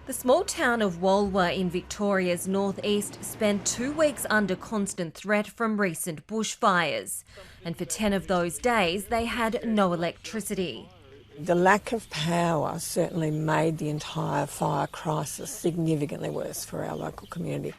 The small town of Walwa in Victoria's northeast spent 2 weeks under constant threat from recent bushfires. And for 10 of those days, they had no electricity. The lack of power certainly made the entire fire crisis significantly worse for our local community.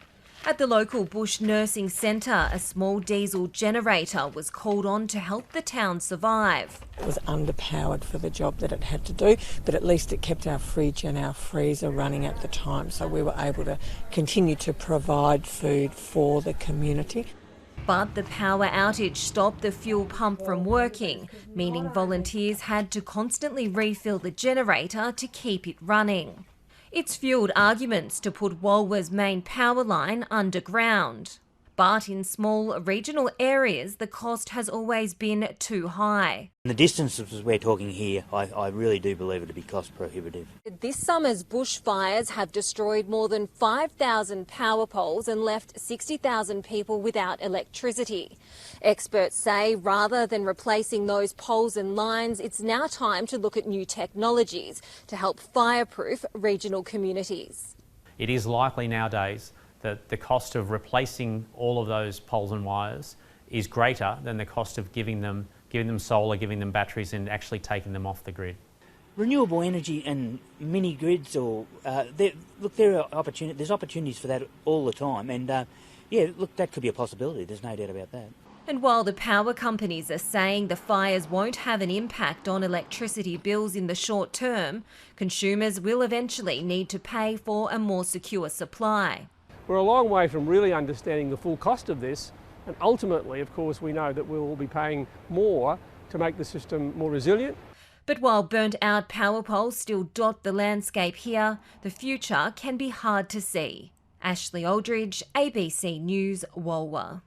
At the local bush nursing centre, a small diesel generator was called on to help the town survive. It was underpowered for the job that it had to do, but at least it kept our fridge and our freezer running at the time, so we were able to continue to provide food for the community. But the power outage stopped the fuel pump from working, meaning volunteers had to constantly refill the generator to keep it running. It's fuelled arguments to put Walwa's main power line underground. But in small regional areas, the cost has always been too high. The distances we're talking here, I really do believe it to be cost prohibitive. This summer's bushfires have destroyed more than 5,000 power poles and left 60,000 people without electricity. Experts say rather than replacing those poles and lines, it's now time to look at new technologies to help fireproof regional communities. It is likely nowadays that the cost of replacing all of those poles and wires is greater than the cost of giving them solar, giving them batteries and actually taking them off the grid. Renewable energy and mini grids, there's opportunities for that all the time, and that could be a possibility. There's no doubt about that. And while the power companies are saying the fires won't have an impact on electricity bills in the short term, consumers will eventually need to pay for a more secure supply. We're a long way from really understanding the full cost of this, and ultimately, of course, we know that we will be paying more to make the system more resilient. But while burnt-out power poles still dot the landscape here, the future can be hard to see. Ashleigh Aldridge, ABC News, Walwa.